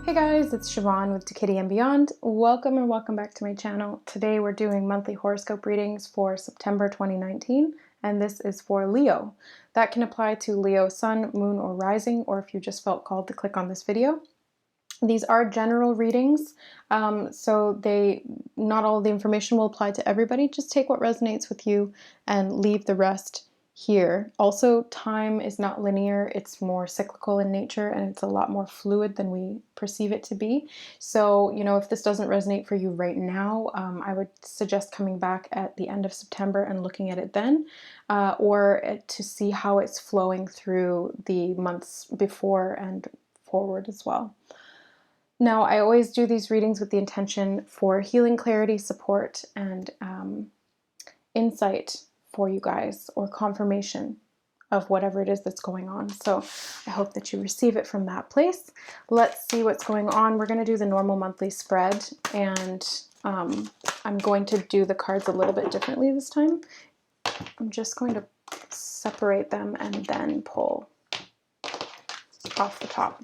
Hey guys, it's Siobhan with Kitty and Beyond. Welcome and welcome back to my channel. Today we're doing monthly horoscope readings for September 2019, and this is for Leo. That can apply to Leo sun, moon, or rising, or if you just felt called to click on this video. These are general readings, so not all the information will apply to everybody. Just take what resonates with you and leave the rest here. Also, time is not linear. It's more cyclical in nature, and it's a lot more fluid than we perceive it to be. So, if this doesn't resonate for you right now, I would suggest coming back at the end of September and looking at it then, or to see how it's flowing through the months before and forward as well. Now, I always do these readings with the intention for healing, clarity, support, and insight for you guys, or confirmation of whatever it is that's going on. So I hope that you receive it from that place. Let's see what's going on. We're going to do the normal monthly spread, and I'm going to do the cards a little bit differently this time. I'm just going to separate them and then pull off the top.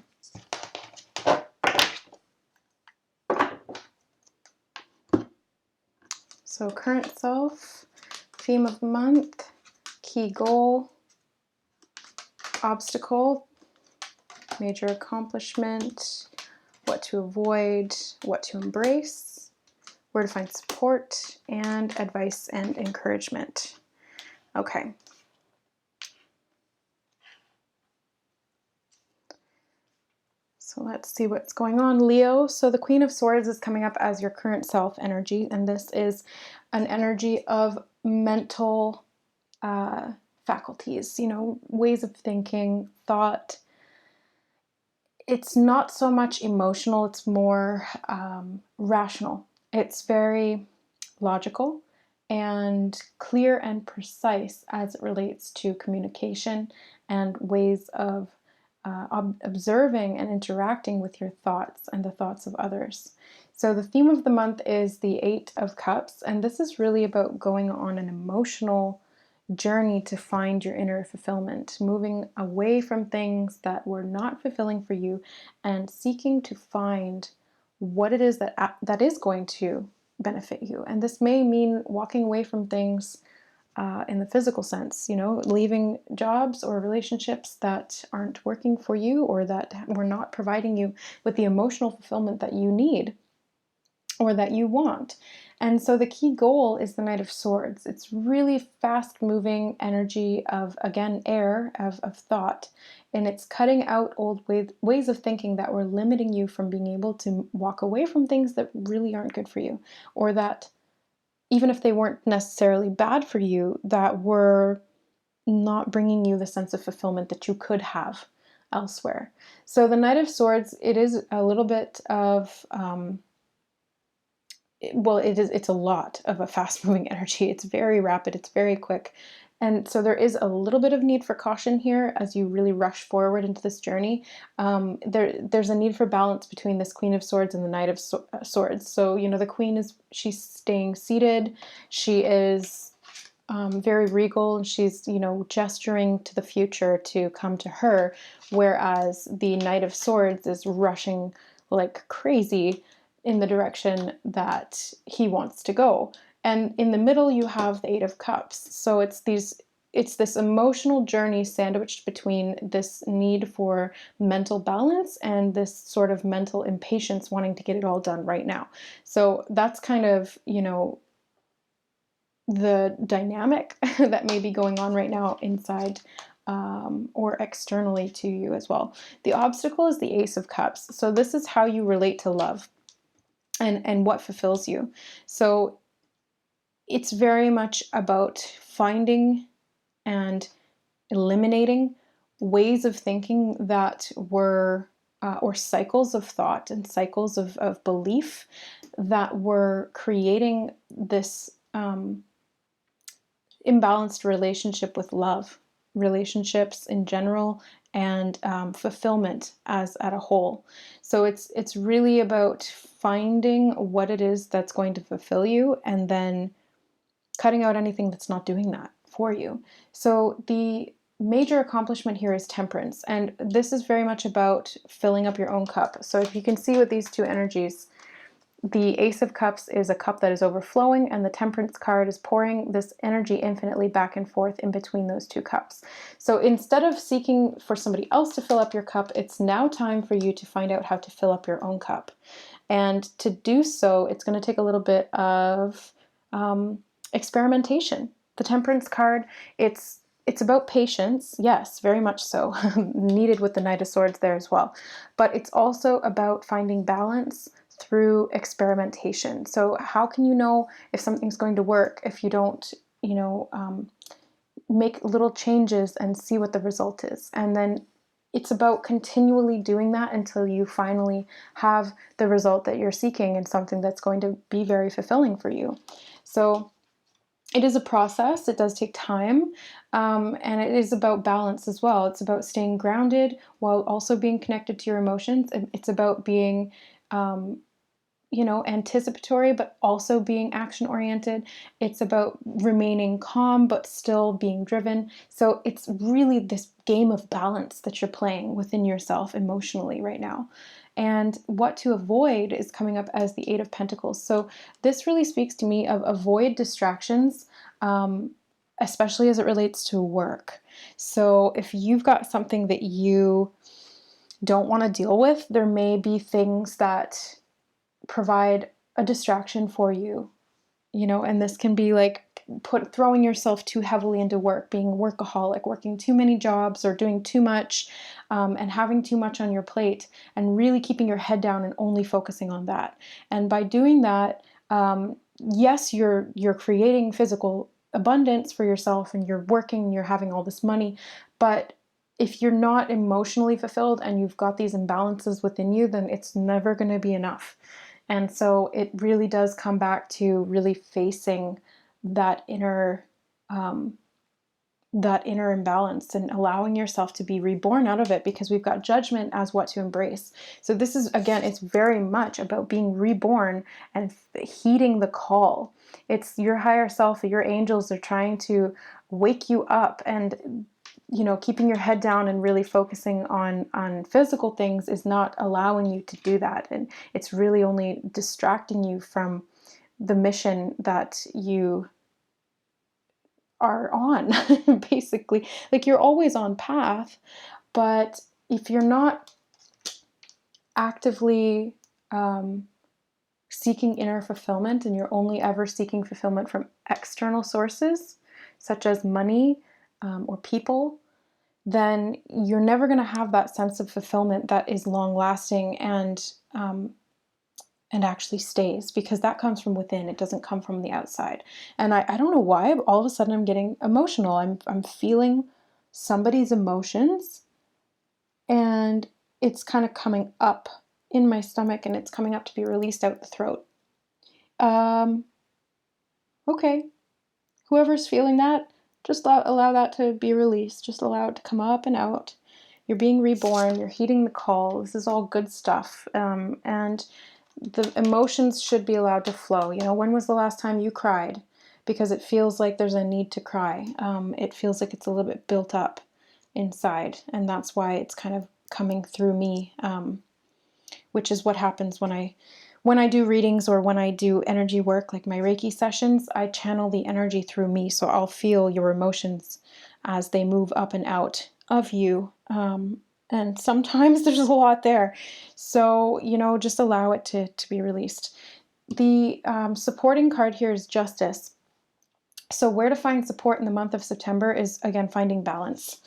So current self, theme of the month, key goal, obstacle, major accomplishment, what to avoid, what to embrace, where to find support, and advice and encouragement. Okay. So let's see what's going on, Leo. So the Queen of Swords is coming up as your current self energy, and this is an energy of mental faculties, ways of thinking, thought. It's not so much emotional, it's more rational. It's very logical and clear and precise as it relates to communication and ways of observing and interacting with your thoughts and the thoughts of others. So the theme of the month is the Eight of Cups, and this is really about going on an emotional journey to find your inner fulfillment, moving away from things that were not fulfilling for you and seeking to find what it is that is going to benefit you. And this may mean walking away from things in the physical sense, leaving jobs or relationships that aren't working for you or that were not providing you with the emotional fulfillment that you need or that you want. And so the key goal is the Knight of Swords. It's really fast-moving energy of, again, air, of thought, and it's cutting out old ways of thinking that were limiting you from being able to walk away from things that really aren't good for you, or that even if they weren't necessarily bad for you, that were not bringing you the sense of fulfillment that you could have elsewhere. So the Knight of Swords, it is a little bit of, it's a lot of a fast-moving energy. It's very rapid, it's very quick. And so there is a little bit of need for caution here as you really rush forward into this journey. There's a need for balance between this Queen of Swords and the Knight of Swords. So, the Queen she's staying seated. She is very regal, and she's, gesturing to the future to come to her, whereas the Knight of Swords is rushing like crazy in the direction that he wants to go. And in the middle, you have the Eight of Cups. So it's this emotional journey sandwiched between this need for mental balance and this sort of mental impatience, wanting to get it all done right now. So that's kind of, the dynamic that may be going on right now inside or externally to you as well. The obstacle is the Ace of Cups. So this is how you relate to love and what fulfills you. So it's very much about finding and eliminating ways of thinking that were, or cycles of thought and cycles of belief that were creating this imbalanced relationship with love, relationships in general, and fulfillment as a whole. So it's really about finding what it is that's going to fulfill you and then cutting out anything that's not doing that for you. So the major accomplishment here is temperance. And this is very much about filling up your own cup. So if you can see with these two energies, the Ace of Cups is a cup that is overflowing, and the Temperance card is pouring this energy infinitely back and forth in between those two cups. So instead of seeking for somebody else to fill up your cup, it's now time for you to find out how to fill up your own cup. And to do so, it's going to take a little bit of experimentation. The Temperance card, it's about patience, yes, very much so, needed with the Knight of Swords there as well. But it's also about finding balance through experimentation. So how can you know if something's going to work if you don't, make little changes and see what the result is? And then it's about continually doing that until you finally have the result that you're seeking and something that's going to be very fulfilling for you. So it is a process. It does take time, and it is about balance as well. It's about staying grounded while also being connected to your emotions. And it's about being anticipatory, but also being action oriented. It's about remaining calm, but still being driven. So it's really this game of balance that you're playing within yourself emotionally right now. And what to avoid is coming up as the Eight of Pentacles. So this really speaks to me of avoid distractions, especially as it relates to work. So if you've got something that you don't want to deal with, there may be things that provide a distraction for you, and this can be like throwing yourself too heavily into work, being a workaholic, working too many jobs or doing too much, and having too much on your plate, and really keeping your head down and only focusing on that. And by doing that, yes, you're creating physical abundance for yourself, and you're working and you're having all this money, but if you're not emotionally fulfilled and you've got these imbalances within you, then it's never going to be enough. And so it really does come back to really facing that inner imbalance and allowing yourself to be reborn out of it, because we've got judgment as what to embrace. So this is, again, it's very much about being reborn and heeding the call. It's your higher self, your angels are trying to wake you up, and keeping your head down and really focusing on physical things is not allowing you to do that. And it's really only distracting you from the mission that you are on, basically. Like, you're always on path, but if you're not actively seeking inner fulfillment, and you're only ever seeking fulfillment from external sources, such as money or people, then you're never going to have that sense of fulfillment that is long lasting and actually stays, because that comes from within. It doesn't come from the outside. And I don't know why, but all of a sudden I'm getting emotional. I'm feeling somebody's emotions, and it's kind of coming up in my stomach, and it's coming up to be released out the throat. Okay. Whoever's feeling that, just allow that to be released. Just allow it to come up and out. You're being reborn. You're heeding the call. This is all good stuff. And the emotions should be allowed to flow. When was the last time you cried? Because it feels like there's a need to cry. It feels like it's a little bit built up inside. And that's why it's kind of coming through me, which is what happens when I do readings or when I do energy work, like my Reiki sessions. I channel the energy through me, so I'll feel your emotions as they move up and out of you. And sometimes there's a lot there. So, just allow it to be released. The supporting card here is Justice. So where to find support in the month of September is, again, finding balance.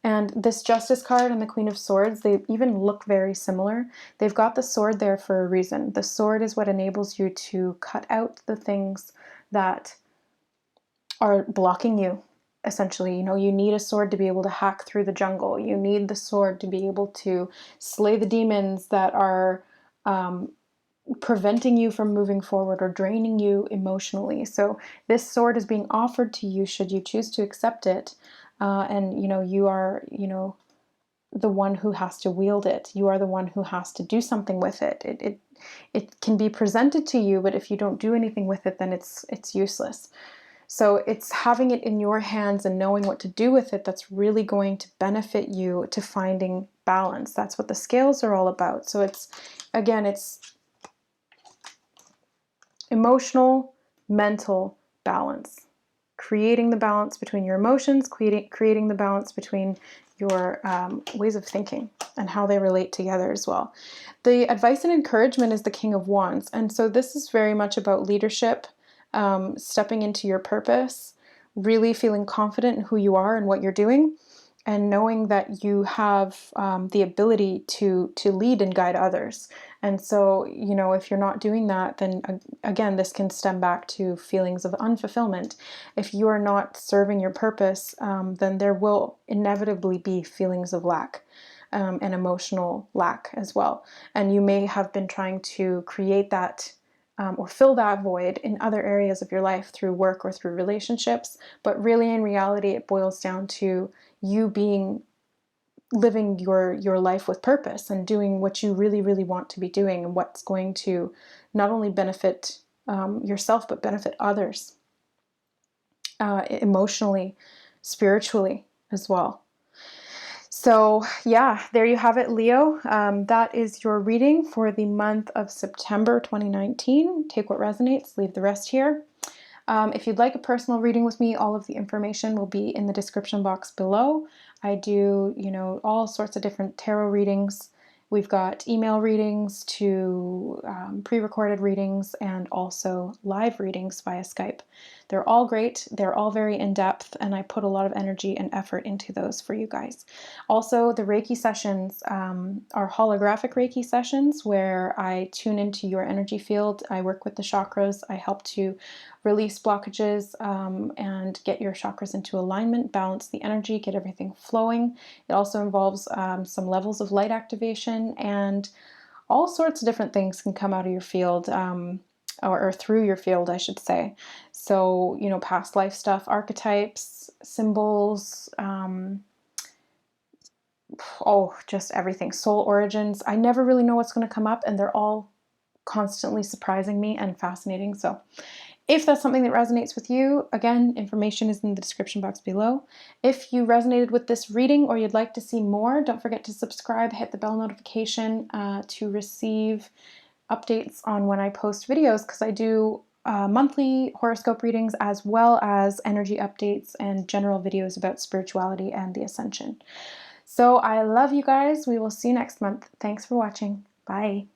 And this Justice card and the Queen of Swords, they even look very similar. They've got the sword there for a reason. The sword is what enables you to cut out the things that are blocking you, essentially. You need a sword to be able to hack through the jungle. You need the sword to be able to slay the demons that are preventing you from moving forward or draining you emotionally. So this sword is being offered to you should you choose to accept it. And you are the one who has to wield it. You are the one who has to do something with it. It can be presented to you, but if you don't do anything with it, then it's useless. So it's having it in your hands and knowing what to do with it that's really going to benefit you to finding balance. That's what the scales are all about. So it's, again, it's emotional, mental balance. Creating the balance between your emotions, creating the balance between your ways of thinking and how they relate together as well. The advice and encouragement is the King of Wands. And so this is very much about leadership, stepping into your purpose, really feeling confident in who you are and what you're doing, and knowing that you have the ability to lead and guide others. And so, you know, if you're not doing that, then again, this can stem back to feelings of unfulfillment. If you are not serving your purpose, then there will inevitably be feelings of lack. And emotional lack as well. And you may have been trying to create that or fill that void in other areas of your life through work or through relationships. But really, in reality, it boils down to you living your life with purpose and doing what you really, really want to be doing, and what's going to not only benefit yourself, but benefit others emotionally, spiritually as well. So yeah, there you have it, Leo. That is your reading for the month of September 2019. Take what resonates, leave the rest here. If you'd like a personal reading with me, all of the information will be in the description box below. I do, you know, all sorts of different tarot readings. We've got email readings to pre-recorded readings and also live readings via Skype. They're all great. They're all very in-depth, and I put a lot of energy and effort into those for you guys. Also, the Reiki sessions are holographic Reiki sessions where I tune into your energy field. I work with the chakras. I help to release blockages and get your chakras into alignment, balance the energy, get everything flowing. It also involves some levels of light activation, and all sorts of different things can come out of your field, or through your field, I should say. So, you know, past life stuff, archetypes, symbols, just everything. Soul origins. I never really know what's going to come up, and they're all constantly surprising me and fascinating. So if that's something that resonates with you, again, information is in the description box below. If you resonated with this reading or you'd like to see more, don't forget to subscribe, hit the bell notification to receive updates on when I post videos, because I do monthly horoscope readings as well as energy updates and general videos about spirituality and the ascension. So I love you guys. We will see you next month. Thanks for watching. Bye.